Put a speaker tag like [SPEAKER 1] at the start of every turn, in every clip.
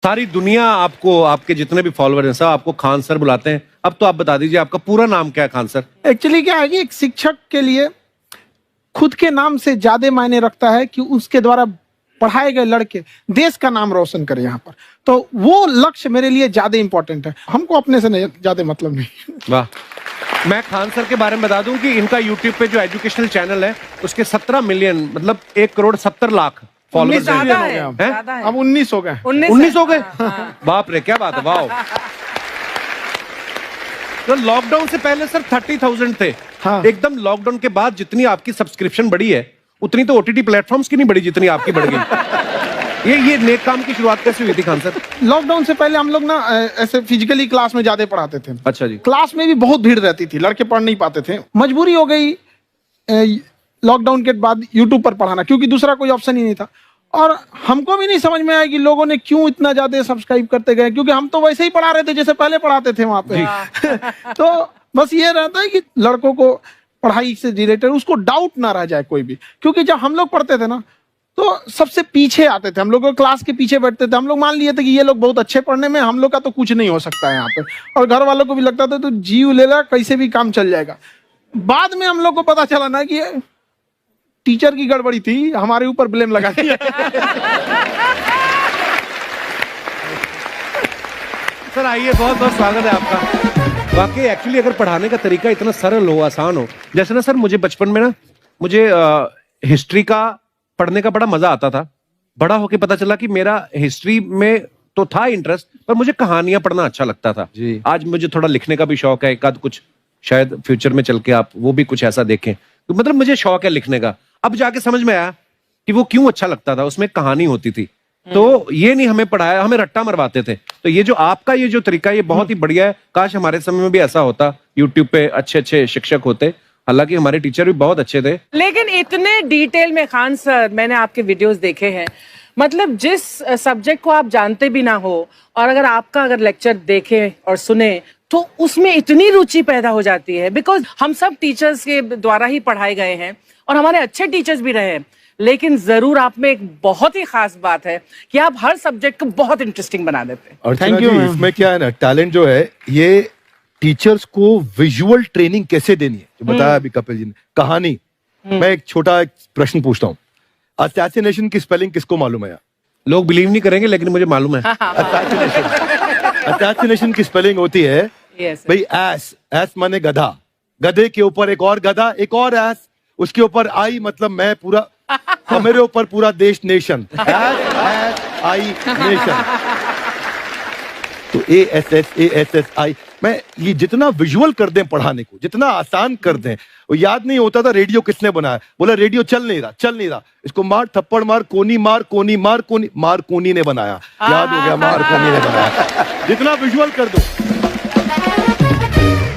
[SPEAKER 1] सारी दुनिया आपको, आपके जितने भी फॉलोअर हैं सब आपको खान सर बुलाते हैं। अब तो आप बता दीजिए आपका पूरा नाम क्या है खान सर?
[SPEAKER 2] एक्चुअली क्या है कि एक शिक्षक के लिए खुद के नाम से ज्यादा मायने रखता है कि उसके द्वारा पढ़ाए गए लड़के देश का नाम रोशन करें यहाँ पर, तो वो लक्ष्य मेरे लिए ज्यादा इंपॉर्टेंट है। हमको अपने से नहीं ज्यादा मतलब नहीं।
[SPEAKER 1] वाह। मैं खान सर के बारे में बता दूं कि इनका यूट्यूब पे जो एजुकेशनल चैनल है उसके 17 मिलियन मतलब 1,70,00,000 फॉलोअर्स हैं।
[SPEAKER 2] अब 19 हो गए।
[SPEAKER 1] 19 हो गए। बाप रे, क्या बात है, वाह। तो लॉकडाउन से पहले सर 30,000 थे।
[SPEAKER 2] हाँ।
[SPEAKER 1] एकदम लॉकडाउन के बाद जितनी आपकी सब्सक्रिप्शन बढ़ी है उतनी तो ओटीटी प्लेटफॉर्म्स की नहीं बढ़ी जितनी आपकी बढ़ गई। ये नेक काम की शुरुआत कैसे हुई थी खान सर?
[SPEAKER 2] लॉकडाउन से पहले हम लोग ना ऐसे फिजिकली क्लास में ज्यादा पढ़ाते थे।
[SPEAKER 1] अच्छा जी।
[SPEAKER 2] क्लास में भी बहुत भीड़ रहती थी, लड़के पढ़ नहीं पाते थे। मजबूरी हो गई लॉकडाउन के बाद यूट्यूब पर पढ़ाना, क्योंकि दूसरा कोई ऑप्शन ही नहीं था। और हमको भी नहीं समझ में आया कि लोगों ने क्यों इतना ज्यादा सब्सक्राइब करते गए, क्योंकि हम तो वैसे ही पढ़ा रहे थे जैसे पहले पढ़ाते थे वहां पे। तो बस ये रहता है कि लड़कों को पढ़ाई से रिलेटेड उसको डाउट ना रह जाए कोई भी, क्योंकि जब हम लोग पढ़ते थे ना तो सबसे पीछे आते थे, हम लोग क्लास के पीछे बैठते थे। हम लोग मान लिए थे कि ये लोग बहुत अच्छे पढ़ने में, हम लोग का तो कुछ नहीं हो सकता है यहाँ पे। और घर वालों को भी लगता था तो जीव ले ला, कैसे भी काम चल जाएगा। बाद में हम लोग को पता चला ना कि ये टीचर की गड़बड़ी थी, हमारे ऊपर ब्लेम लगा दिया।
[SPEAKER 1] सर आइए, बहुत बहुत स्वागत है आपका। वाकई एक्चुअली अगर पढ़ाने का तरीका इतना सरल हो, आसान हो, जैसे ना सर मुझे बचपन में ना मुझे हिस्ट्री का पढ़ने का बड़ा मजा आता था। बड़ा होके पता चला कि मेरा हिस्ट्री में तो था इंटरेस्ट, पर मुझे कहानियां पढ़ना अच्छा लगता था जी। आज मुझे थोड़ा लिखने का भी शौक है, एक आध कुछ शायद फ्यूचर में चल के आप वो भी कुछ ऐसा देखें, तो मतलब मुझे शौक है लिखने का। अब जाके समझ में आया कि वो क्यों अच्छा लगता था, उसमें कहानी होती थी। तो ये नहीं हमें पढ़ाया, हमें रट्टा मरवाते थे। तो ये जो आपका ये जो तरीका है ये बहुत ही बढ़िया है। काश हमारे समय में भी ऐसा होता, यूट्यूब पे अच्छे अच्छे शिक्षक होते। हालांकि हमारे टीचर भी बहुत अच्छे थे।
[SPEAKER 3] लेकिन इतने डिटेल में खान सर, मैंने आपके वीडियोस देखे हैं, मतलब जिस सब्जेक्ट को आप जानते भी ना हो और अगर लेक्चर देखें और सुने तो उसमें इतनी रुचि पैदा हो जाती है। बिकॉज हम सब टीचर्स के द्वारा ही पढ़ाए गए हैं और हमारे अच्छे टीचर्स भी रहे हैं, लेकिन जरूर आप में एक बहुत ही खास बात है कि आप हर सब्जेक्ट को बहुत इंटरेस्टिंग बना देते हैं।
[SPEAKER 4] और थैंक यू। इसमें क्या है ना, टैलेंट जो है ये टीचर्स को विजुअल ट्रेनिंग कैसे देनी है, जो बताया अभी कपिल जी ने। कहानी, मैं एक छोटा प्रश्न पूछता हूँ, असैसिनेशन की स्पेलिंग किसको मालूम है?
[SPEAKER 1] लोग बिलीव नहीं करेंगे लेकिन मुझे मालूम है।
[SPEAKER 4] असैसिनेशन की स्पेलिंग होती है भाई एस, एस माने गधा, गधे के ऊपर एक और गधा, एक और एस, उसके ऊपर आई मतलब मैं पूरा, मेरे ऊपर पूरा देश, नेशन, एस आई नेशन। तो ASSASSI मैं ये जितना विजुअल कर दें पढ़ाने को, जितना आसान कर दें। वो याद नहीं होता था रेडियो किसने बनाया, बोला रेडियो चल नहीं रहा, इसको मार थप्पड़ मार, कोनी मार, कोनी मार, कोनी मार, कोनी ने बनाया, याद हो गया, मार कोनी ने बनाया। जितना विजुअल कर दो।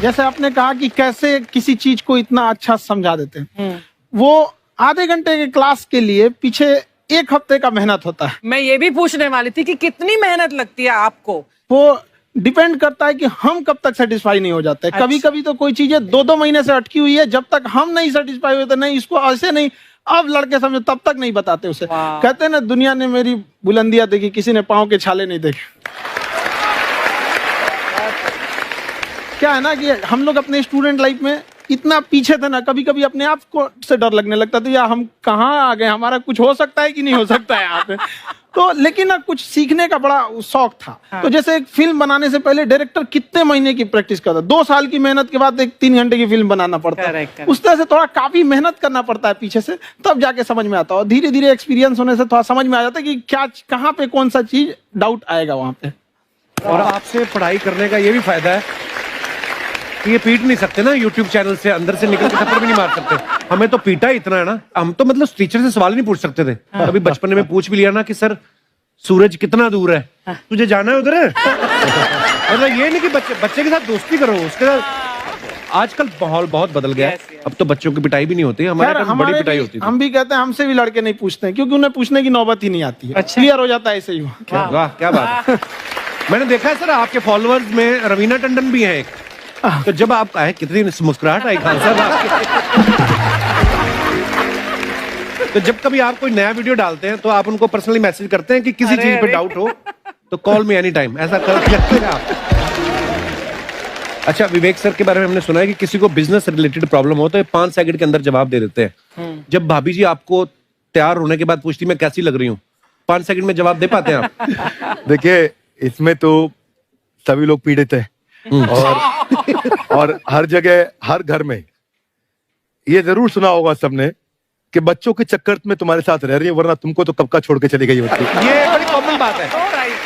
[SPEAKER 2] जैसे आपने कहा कि कैसे किसी चीज को इतना अच्छा समझा देते हैं, वो आधे घंटे के क्लास के लिए पीछे 1 हफ्ते का मेहनत होता है।
[SPEAKER 3] मैं ये भी पूछने वाली थी कि कितनी मेहनत लगती है आपको।
[SPEAKER 2] वो डिपेंड करता है कि हम कब तक सेटिस्फाई नहीं हो जाते।
[SPEAKER 3] अच्छा।
[SPEAKER 2] कभी कभी तो कोई चीजें 2-2 महीने से अटकी हुई है, जब तक हम नहीं सेटिस्फाई होते, नहीं इसको ऐसे नहीं, अब लड़के समझो तब तक नहीं बताते उसे। कहते हैं ना, दुनिया ने मेरी बुलंदियां देखी, किसी ने पाँव के छाले नहीं देखे। क्या है ना कि हम लोग अपने स्टूडेंट लाइफ में इतना पीछे थे ना, कभी कभी अपने आप को से डर लगने लगता था, यार हम कहाँ आ गए, हमारा कुछ हो सकता है कि नहीं हो सकता है यहाँ पे। तो लेकिन ना कुछ सीखने का बड़ा शौक था। हाँ। तो जैसे एक फिल्म बनाने से पहले डायरेक्टर कितने महीने की प्रैक्टिस करता है, 2 साल की मेहनत के बाद एक 3 घंटे की फिल्म बनाना पड़ता है। उस तरह से थोड़ा काफी मेहनत करना पड़ता है पीछे से, तब जाके समझ में आता है। और धीरे धीरे एक्सपीरियंस होने से थोड़ा समझ में आ जाता है कि क्या, कहाँ पे कौन सा चीज डाउट आएगा वहां पे।
[SPEAKER 1] और आपसे पढ़ाई करने का ये भी फायदा है, ये पीट नहीं सकते ना यूट्यूब चैनल से, अंदर से निकल के थप्पड़ भी नहीं मार सकते। हमें तो पीटा ही इतना है ना, हम तो मतलब टीचर से सवाल नहीं पूछ सकते थे। अभी बचपन में पूछ भी लिया ना कि सर सूरज कितना दूर है, तुझे जाना है उधर है। मतलब ये नहीं कि बच्चे के साथ दोस्ती करो, उसके साथ। आजकल माहौल बहुत बदल गया है, अब तो बच्चों की पिटाई भी नहीं होती, हमारे टाइम बड़ी पिटाई होती थी।
[SPEAKER 2] हम भी कहते हैं, हमसे भी लड़के नहीं पूछते हैं, क्योंकि उन्हें पूछने की नौबत ही नहीं आती है। क्लियर हो जाता है ऐसे ही।
[SPEAKER 1] वाह, क्या बात है। मैंने देखा है सर आपके फॉलोअर्स में रवीना टंडन भी है एक, तो जब आप आए कितनी मुस्कुराहट आई खान साहब आपके। तो जब कभी आप कोई नया वीडियो डालते हैं तो आप उनको पर्सनली मैसेज करते हैं कि किसी चीज पे डाउट हो तो कॉल मी एनी टाइम, ऐसा कर सकते हैं आप। अच्छा, विवेक सर के बारे में हमने सुना है कि किसी को बिजनेस रिलेटेड प्रॉब्लम हो तो ये 5 सेकंड के अंदर जवाब दे देते हैं। जब भाभी जी आपको तैयार होने के बाद पूछती मैं कैसी लग रही हूँ, 5 सेकंड में जवाब दे पाते हैं आप?
[SPEAKER 4] देखिए, इसमें तो सभी लोग पीड़ित हैं और हर जगह, हर घर में ये जरूर सुना होगा सबने कि बच्चों के चक्कर में तुम्हारे साथ रह रही है, वरना तुमको तो कब का छोड़ के चली गई होती।
[SPEAKER 1] ये बड़ी कॉमन बात है।
[SPEAKER 3] So right.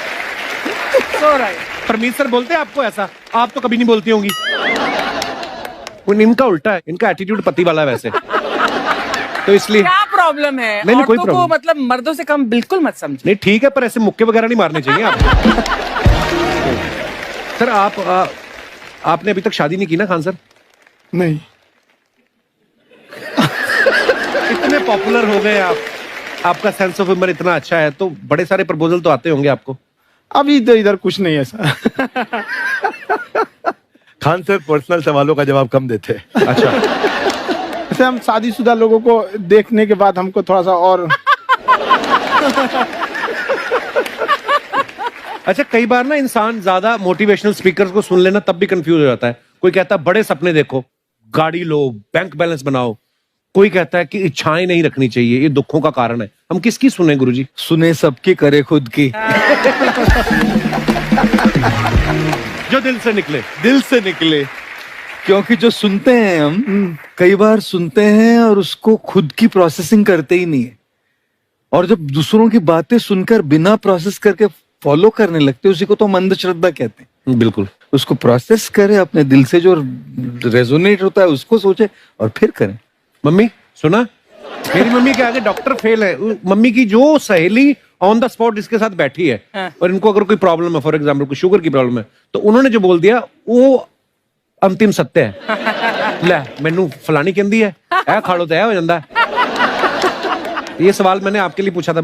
[SPEAKER 3] So right.
[SPEAKER 1] Parmeet sir बोलते हैं आपको ऐसा? आप तो कभी नहीं बोलती होंगी। इनका उल्टा है, इनका एटीट्यूड पति वाला है वैसे, तो इसलिए।
[SPEAKER 3] क्या प्रॉब्लम है?
[SPEAKER 1] नहीं, कोई
[SPEAKER 3] औरतों को
[SPEAKER 1] प्रॉब्लम
[SPEAKER 3] मतलब मर्दों से कम बिल्कुल मत समझो।
[SPEAKER 1] नहीं, ठीक है, पर ऐसे मुक्के वगैरह नहीं मारने चाहिए आपको। सर आपने अभी तक शादी नहीं की ना खान सर?
[SPEAKER 2] नहीं।
[SPEAKER 1] इतने पॉपुलर हो गए आप, आपका सेंस ऑफ ह्यूमर इतना अच्छा है, तो बड़े सारे प्रपोजल तो आते होंगे आपको।
[SPEAKER 2] अभी तो इधर कुछ नहीं है सर।
[SPEAKER 4] खान सर पर्सनल सवालों का जवाब कम देते हैं।
[SPEAKER 1] अच्छा,
[SPEAKER 2] जैसे हम शादीशुदा लोगों को देखने के बाद हमको थोड़ा सा और
[SPEAKER 1] अच्छा, कई बार ना इंसान ज्यादा मोटिवेशनल स्पीकर्स को सुन लेना तब भी कंफ्यूज हो जाता है। कोई कहता है बड़े सपने देखो, गाड़ी लो, बैंक बैलेंस बनाओ। कोई कहता है कि इच्छाएं नहीं रखनी चाहिए, ये दुखों का कारण है। हम किसकी सुने गुरुजी?
[SPEAKER 5] सुने सबकी, करे खुद की।
[SPEAKER 1] जो दिल से निकले।
[SPEAKER 5] दिल से निकले, क्योंकि जो सुनते हैं हम कई बार सुनते हैं और उसको खुद की प्रोसेसिंग करते ही नहीं है, और जब दूसरों की बातें सुनकर बिना प्रोसेस करके फॉलो करने लगते हैं, उसी को तो हम अंधश्रद्धा कहते हैं।
[SPEAKER 1] बिल्कुल।
[SPEAKER 5] उसको प्रोसेस करें, अपने दिल से जो रेजोनेट होता है उसको सोचे और फिर करें।
[SPEAKER 1] मम्मी सुना, मेरी मम्मी के आगे डॉक्टर फेल है। मम्मी की जो सहेली ऑन द स्पॉट इसके साथ बैठी है, और इनको अगर कोई प्रॉब्लम है, फॉर एग्जाम्पल कोई शुगर की प्रॉब्लम है, तो उन्होंने जो बोल दिया वो अंतिम सत्य है। ले मैनू फलानी कहंदी है, ऐ खा लो तो ऐ हो जाता है। ये सवाल मैंने आपके लिए पूछा था।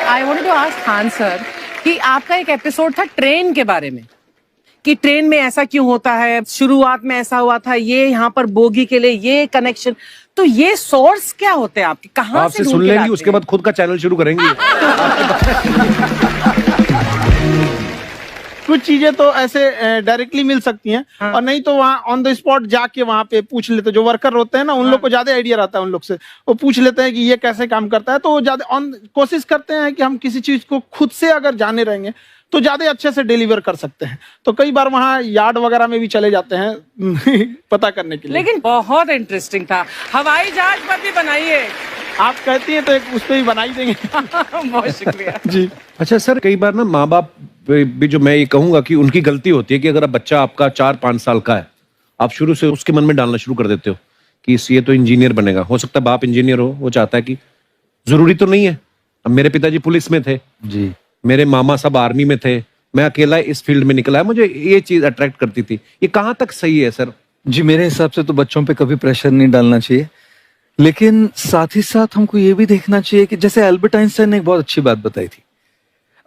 [SPEAKER 3] I wanted to ask Khan sir कि आपका एक एपिसोड था ट्रेन के बारे में, कि ट्रेन में ऐसा क्यों होता है, शुरुआत में ऐसा हुआ था, ये यहाँ पर बोगी के लिए ये कनेक्शन, तो ये सोर्स क्या होते हैं आपके, कहाँ
[SPEAKER 1] आपसे
[SPEAKER 3] से
[SPEAKER 1] सुन
[SPEAKER 3] ढूंढ के
[SPEAKER 1] लेंगी,
[SPEAKER 3] लाते
[SPEAKER 1] उसके
[SPEAKER 3] हैं?
[SPEAKER 1] बाद खुद का चैनल शुरू करेंगी।
[SPEAKER 2] कुछ चीजें तो ऐसे डायरेक्टली मिल सकती हैं, और नहीं तो वहाँ ऑन द स्पॉट जाके वहाँ पे पूछ लेते। जो वर्कर होते हैं ना, उन लोग को ज्यादा आइडिया रहता है, उन लोग से वो पूछ लेते हैं कि ये कैसे काम करता है। तो वो ज्यादा कोशिश करते हैं कि हम किसी चीज को खुद से अगर जाने रहेंगे तो ज्यादा अच्छे से डिलीवर कर सकते हैं। तो कई बार वहाँ यार्ड वगैरह में भी चले जाते हैं पता करने के लिए।
[SPEAKER 3] लेकिन बहुत इंटरेस्टिंग था। हवाई जहाज पर भी बनाइए।
[SPEAKER 2] आप कहती हैं तो एक उस पर भी बना ही देंगे।
[SPEAKER 3] बहुत शुक्रिया
[SPEAKER 2] जी।
[SPEAKER 1] अच्छा सर, कई बार ना माँ बाप भी, जो मैं ये कहूंगा कि उनकी गलती होती है कि अगर बच्चा आपका 4-5 साल का है, आप शुरू से उसके मन में डालना शुरू कर देते हो कि ये तो इंजीनियर बनेगा। हो सकता है बाप इंजीनियर हो, वो चाहता है कि जरूरी तो नहीं है। अब मेरे पिताजी पुलिस में थे
[SPEAKER 5] जी,
[SPEAKER 1] मेरे मामा सब आर्मी में थे, मैं अकेला इस फील्ड में निकला है, मुझे ये चीज अट्रैक्ट करती थी। ये कहाँ तक सही है सर?
[SPEAKER 5] जी, मेरे हिसाब से तो बच्चों पे कभी प्रेशर नहीं डालना चाहिए, लेकिन साथ ही साथ हमको ये भी देखना चाहिए कि जैसे एल्बर्ट आइंस्टाइन ने एक बहुत अच्छी बात बताई थी,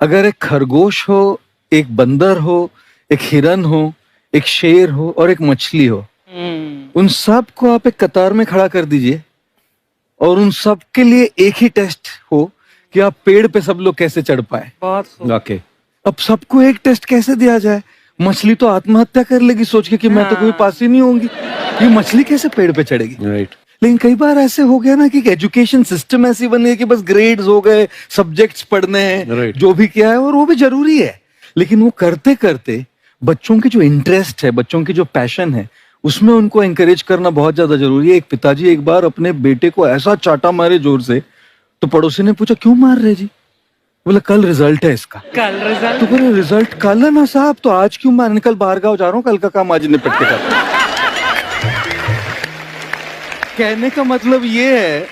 [SPEAKER 5] अगर एक खरगोश हो, एक बंदर हो, एक हिरन हो, एक शेर हो और एक मछली हो, उन सब को आप एक कतार में खड़ा कर दीजिए और उन सब के लिए एक ही टेस्ट हो कि आप पेड़ पे सब लोग कैसे चढ़ पाए।
[SPEAKER 3] बहुत खूब।
[SPEAKER 1] ओके,
[SPEAKER 5] अब सबको एक टेस्ट कैसे दिया जाए? मछली तो आत्महत्या कर लेगी सोच के कि मैं तो कोई पास ही नहीं होंगी, ये मछली कैसे पेड़ पे चढ़ेगी?
[SPEAKER 1] राइट।
[SPEAKER 5] लेकिन कई बार ऐसे हो गया ना कि एजुकेशन सिस्टम ऐसी बन गई कि बस ग्रेड्स हो गए, सब्जेक्ट्स पढ़ने हैं,
[SPEAKER 1] Right.
[SPEAKER 5] जो भी किया है, और वो भी जरूरी है, लेकिन वो करते करते बच्चों की जो इंटरेस्ट है, बच्चों की जो पैशन है, उसमें उनको एंकरेज करना बहुत ज्यादा जरूरी है। एक पिताजी एक बार अपने बेटे को ऐसा चाटा मारे जोर से, तो पड़ोसी ने पूछा क्यों मार रहे जी? बोला कल रिजल्ट है इसका।
[SPEAKER 3] कल रिजल्ट?
[SPEAKER 5] तो बोले रिजल्ट कल है ना साहब, तो आज क्यों मारने? कल बाहर गाँव जा रहा हूँ, कल का काम आज निपट के करता हूं। कहने का मतलब ये है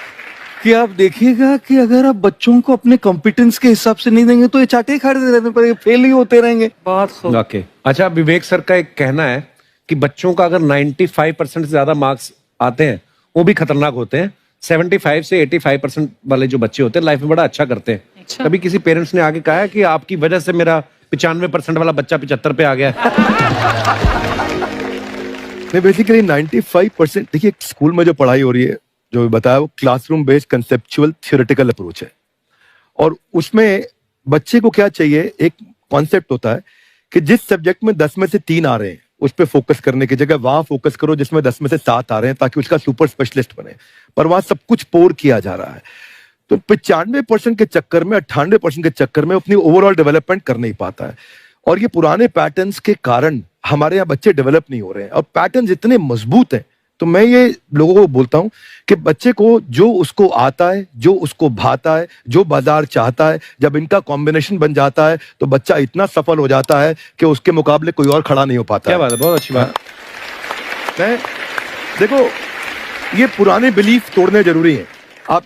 [SPEAKER 5] कि आप देखिएगा कि अगर आप बच्चों को अपने कॉम्पिटेंस के हिसाब से नहीं देंगे तो ये चाटे खड़े रहने पर फेल ही होते रहेंगे।
[SPEAKER 3] बहुत खूब।
[SPEAKER 1] ओके। अच्छा, विवेक सर का एक कहना है कि बच्चों का अगर 95% से ज्यादा मार्क्स आते हैं वो भी खतरनाक होते हैं। 75 से 85% वाले जो बच्चे होते हैं लाइफ में बड़ा अच्छा करते हैं।
[SPEAKER 3] अच्छा।
[SPEAKER 1] कभी किसी पेरेंट्स ने आगे कहा है कि आपकी वजह से मेरा 95% वाला बच्चा 75 पे आ गया?
[SPEAKER 4] नहीं, बेसिकली 95%, देखिए स्कूल में जो पढ़ाई हो रही है, जो बताया, वो classroom based conceptual theoretical approach है। और उसमें बच्चे को क्या चाहिए, एक कॉन्सेप्ट होता है कि जिस सब्जेक्ट में 10 में से 3 आ रहे हैं उस पर फोकस करने की जगह वहां फोकस करो जिसमें 10 में से 7 आ रहे हैं, ताकि उसका सुपर स्पेशलिस्ट बने। पर वहां सब कुछ पोर किया जा रहा है, तो 95% के चक्कर में, 98% के चक्कर में अपनी ओवरऑल डेवलपमेंट कर नहीं पाता है। और ये पुराने पैटर्न्स के कारण हमारे यहाँ बच्चे डेवलप नहीं हो रहे हैं, और पैटर्न्स इतने मजबूत हैं। तो मैं ये लोगों को बोलता हूं कि बच्चे को जो उसको आता है, जो उसको भाता है, जो बाजार चाहता है, जब इनका कॉम्बिनेशन बन जाता है तो बच्चा इतना सफल हो जाता है कि उसके मुकाबले कोई और खड़ा नहीं हो पाता।
[SPEAKER 1] क्या बात है, बहुत अच्छी बात।
[SPEAKER 4] मैं देखो, ये पुराने बिलीफ तोड़ने जरूरी हैं। आप